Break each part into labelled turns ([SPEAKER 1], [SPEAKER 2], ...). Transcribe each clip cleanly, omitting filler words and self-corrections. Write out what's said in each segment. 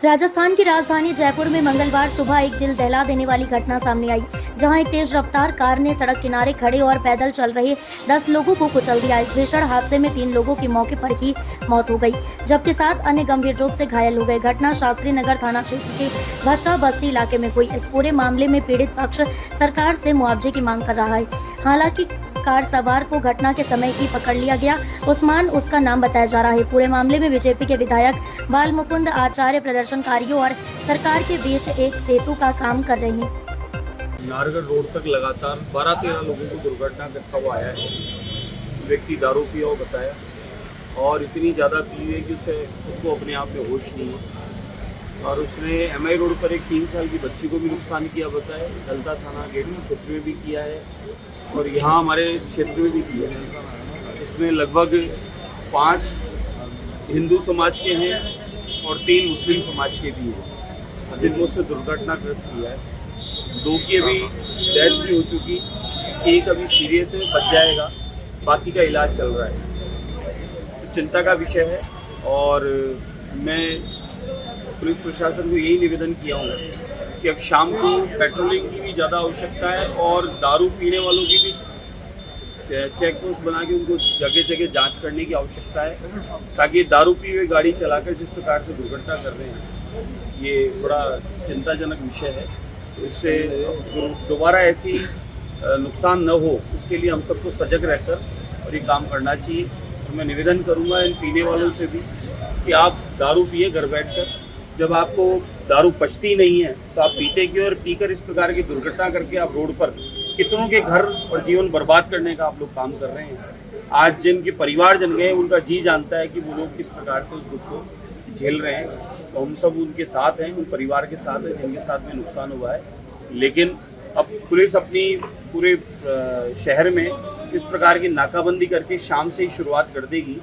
[SPEAKER 1] राजस्थान की राजधानी जयपुर में मंगलवार सुबह एक दिल दहला देने वाली घटना सामने आई, जहां एक तेज रफ्तार कार ने सड़क किनारे खड़े और पैदल चल रहे 10 लोगों को कुचल दिया। इस भीषण हादसे में 3 लोगों की मौके पर ही मौत हो गई, जबकि 7 अन्य गंभीर रूप से घायल हो गए। घटना शास्त्री नगर थाना क्षेत्र के भट्टा बस्ती इलाके में हुई। इस पूरे मामले में पीड़ित पक्ष सरकार से मुआवजे की मांग कर रहा है। हालांकि कार सवार को घटना के समय ही पकड़ लिया गया। उस्मान उसका नाम बताया जा रहा है। पूरे मामले में बीजेपी के विधायक बाल मुकुंद आचार्य प्रदर्शनकारियों और सरकार के बीच एक सेतु का काम कर रहे हैं।
[SPEAKER 2] नारगढ़ रोड तक लगातार 12-13 लोगों को दुर्घटना करता हुआ आया है। व्यक्ति दारू पिया हो बताया और इतनी ज़्यादा पी है कि उसे उसको अपने आप में होश नहीं है, और उसने MI रोड पर एक 3 साल की बच्ची को भी नुकसान किया बताया। दलता थाना गेट क्षेत्र में भी किया है और यहाँ हमारे इस क्षेत्र में भी किया है। इसमें लगभग 5 हिंदू समाज के हैं और 3 मुस्लिम समाज के भी हैं, जिनको उससे दुर्घटनाग्रस्त किया है। 2 की अभी डेथ भी हो चुकी, एक अभी सीरियस है, बच जाएगा, बाकी का इलाज चल रहा है। तो चिंता का विषय है और मैं पुलिस प्रशासन को यही निवेदन किया हूँ कि अब शाम को पेट्रोलिंग की भी ज़्यादा आवश्यकता है और दारू पीने वालों की भी चेक पोस्ट बना के उनको जगह जगह जांच करने की आवश्यकता है, ताकि दारू पी हुई गाड़ी चलाकर जिस प्रकार से दुर्घटना कर रहे हैं, ये बड़ा चिंताजनक विषय है। तो इससे दोबारा ऐसी नुकसान न हो, उसके लिए हम सबको सजग रहकर और ये काम करना चाहिए। तो मैं निवेदन करूँगा इन पीने वालों से भी कि आप दारू पिए घर बैठकर। जब आपको दारू पचती नहीं है तो आप पीते क्यों, और पीकर इस प्रकार की दुर्घटना करके आप रोड पर कितनों के घर और जीवन बर्बाद करने का आप लोग काम कर रहे हैं। आज जिनके परिवार जन गए उनका जी जानता है कि वो लोग किस प्रकार से उस दुख को झेल रहे हैं। तो हम सब उनके साथ हैं, उन परिवार के साथ हैं जिनके साथ में नुकसान हुआ है। लेकिन अब पुलिस अपनी पूरे शहर में इस प्रकार की नाकाबंदी करके शाम से ही शुरुआत कर देगी।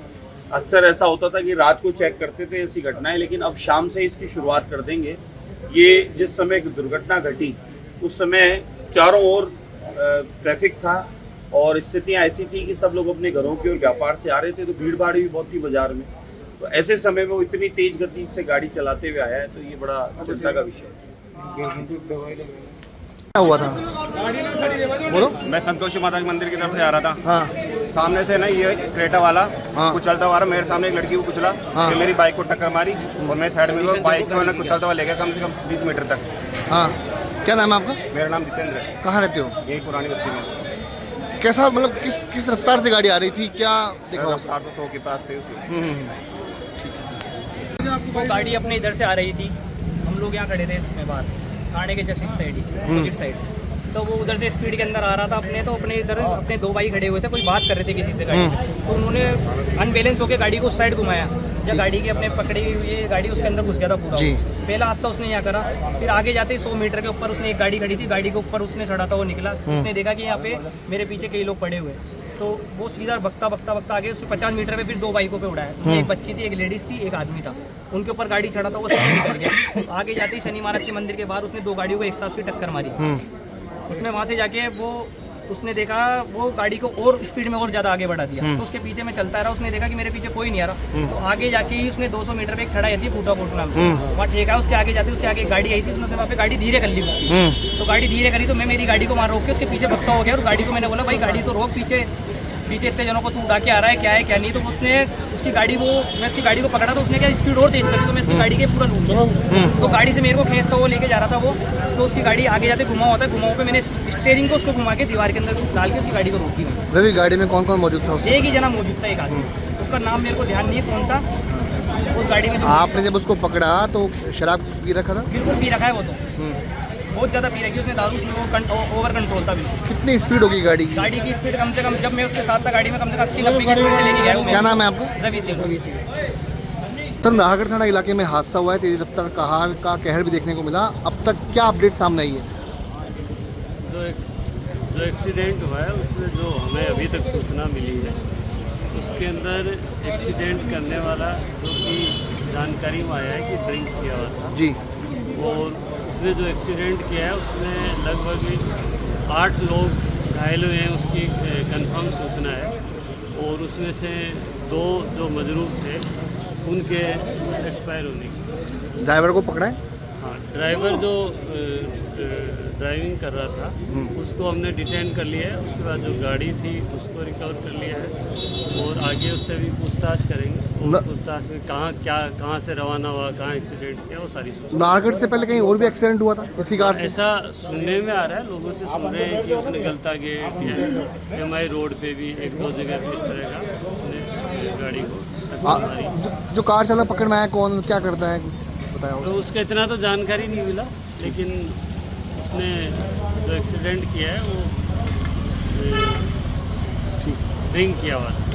[SPEAKER 2] अक्सर ऐसा होता था कि रात को चेक करते थे ऐसी घटनाएं, लेकिन अब शाम से इसकी शुरुआत कर देंगे। ये जिस समय दुर्घटना घटी उस समय चारों ओर ट्रैफिक था और स्थितियां ऐसी थी कि सब लोग अपने घरों की ओर व्यापार से आ रहे थे, तो भीड़ भाड़ भी बहुत थी बाजार में। तो ऐसे समय में वो इतनी तेज गति से गाड़ी चलाते हुए आया है, तो ये बड़ा चिंता का विषय है।
[SPEAKER 3] क्या हुआ था? बोलो।
[SPEAKER 4] मैं संतोषी माता के मंदिर की तरफ से आ रहा था।
[SPEAKER 3] हाँ।
[SPEAKER 4] सामने से ना ये क्रेटा वाला
[SPEAKER 3] हाँ।
[SPEAKER 4] कुचलता हुआ मेरे सामने एक लड़की को कुचला।
[SPEAKER 3] हाँ।
[SPEAKER 4] ये मेरी बाइक को टक्कर मारी और मैं साइड में बाइक को ना कुचलता हुआ ले गया कम से कम 20 मीटर तक।
[SPEAKER 3] हाँ, क्या नाम है आपका?
[SPEAKER 4] मेरा नाम जितेंद्र है।
[SPEAKER 3] कहाँ रहते हो?
[SPEAKER 4] यही पुरानी बस्ती में।
[SPEAKER 3] कैसा मतलब किस रफ्तार से गाड़ी आ रही थी, क्या देखा?
[SPEAKER 4] रफ्तार तो 100 के पास थे उसकी।
[SPEAKER 5] वो गाड़ी अपने इधर से आ रही थी, हम लोग यहाँ खड़े थे इसमें बाहर थाने के जस्ट इस साइड ही अपोजिट साइड। तो वो उधर से स्पीड के अंदर आ रहा था तो अपने इधर अपने 2 भाई खड़े हुए थे, कोई बात कर रहे थे किसी से गाड़ी में। तो उन्होंने अनबैलेंस होकर गाड़ी को उस साइड घुमाया, जब गाड़ी की अपने पकड़ी हुई है गाड़ी उसके अंदर घुस गया था पूरा। पहला हादसा उसने यहाँ करा, फिर आगे जाते ही 100 मीटर के ऊपर उसने एक गाड़ी खड़ी थी, गाड़ी के ऊपर उसने चढ़ा था, वो निकला, उसने देखा कि यहाँ पे मेरे पीछे कई लोग पड़े हुए, तो वो सीधा भगता आगे उसने 50 मीटर पे फिर 2 बाइकों पे उड़ाया। एक बच्ची थी, एक लेडीज थी, एक आदमी था, उनके ऊपर गाड़ी चढ़ा था, वो सीधे निकल गया। आगे जाते ही शनि महाराज के मंदिर के बाहर उसने 2 गाड़ियों को एक साथ फिर टक्कर मारी। उसने वहाँ से जाके उसने देखा वो गाड़ी को और स्पीड में और ज़्यादा आगे बढ़ा दिया, तो उसके पीछे में चलता रहा। उसने देखा कि मेरे पीछे कोई नहीं आ रहा, तो आगे जाके ही उसने 200 मीटर पे एक छड़ा आती है फूटा कोट नाम से, वहाँ ठेका, उसके आगे जाते उसके आगे एक गाड़ी आई थी, उसने वहाँ पे गाड़ी धीरे कर ली उसकी। तो गाड़ी धीरे करी तो मैं मेरी गाड़ी को मार रोक के उसके पीछे भगता हो गया, और गाड़ी को मैंने बोला भाई गाड़ी तो रोक, पीछे इतने जनों को तू उड़ा के आ रहा है, क्या है क्या नहीं। तो उसने उसकी गाड़ी मैं उसकी गाड़ी को पकड़ा, तो उसने क्या स्पीड और तेज करी, तो मैं उसकी गाड़ी के पूरा लूट गया। तो गाड़ी से मेरे को खींचता वो लेके जा रहा था वो, तो उसकी गाड़ी आगे जाते घुमाव होता है, घुमाव पे मैंने स्टीयरिंग को उसको घुमा के दीवार के अंदर डाल के उसकी गाड़ी को रोकी।
[SPEAKER 3] रवि, गाड़ी में कौन कौन मौजूद था?
[SPEAKER 5] एक ही जना मौजूद था, एक आदमी, उसका नाम मेरे को ध्यान नहीं है कौन था उस गाड़ी में।
[SPEAKER 3] आपने जब उसको पकड़ा तो शराब पी रखा था?
[SPEAKER 5] बिल्कुल पी रखा है वो, तो बहुत ज़्यादा पी रखी उसने दारू, उसमें ओवर कंट्रोल था बिल्कुल।
[SPEAKER 3] कितनी स्पीड होगी गाड़ी की?
[SPEAKER 5] गाड़ी की स्पीड कम से कम, जब मैं उसके साथ था गाड़ी में, कम से कम 80-90 की स्पीड से लेके गया वो।
[SPEAKER 3] क्या नाम है आपका?
[SPEAKER 5] रवि सिंह।
[SPEAKER 3] सर, नाहरगढ़ थाना इलाके में हादसा हुआ है, तेज रफ्तार कार का कहर भी देखने को मिला। अब तक क्या अपडेट सामने आई है?
[SPEAKER 6] जो एक्सीडेंट हुआ है उसमें जो हमें अभी तक सूचना मिली है, उसके अंदर एक्सीडेंट करने वाला जो कि जानकारी में आया है कि ड्रिंक किया हुआ था
[SPEAKER 3] जी,
[SPEAKER 6] और उसने जो एक्सीडेंट किया है उसमें लगभग 8 लोग घायल हुए हैं, उसकी कंफर्म सूचना है। और उसमें से 2 जो मजरूब थे उनके एक्सपायर होने की।
[SPEAKER 3] ड्राइवर को पकड़ा है?
[SPEAKER 6] हाँ, ड्राइवर जो ड्राइविंग कर रहा था उसको हमने डिटेन कर लिया है। उसके बाद जो गाड़ी थी उसको रिकवर कर लिया है और आगे उससे भी पूछताछ करेंगे। और पूछताछ में कहाँ से रवाना हुआ, कहाँ एक्सीडेंट किया, वो सारी
[SPEAKER 3] नाहरगढ़ से पहले कहीं और भी एक्सीडेंट हुआ था इसी कार से?
[SPEAKER 6] ऐसा सुनने में आ रहा है, लोगों से सुन रहे हैं कि उसने गलता गेट या MI रोड पे भी 1-2 जगह पे इस तरह का उसने गाड़ी को मारी।
[SPEAKER 3] जो कार चालक पकड़ में आया कौन क्या करता है कुछ बताया?
[SPEAKER 6] तो उसका इतना तो जानकारी नहीं मिला, लेकिन उसने जो एक्सीडेंट किया है वो ड्रिंक किया हुआ था।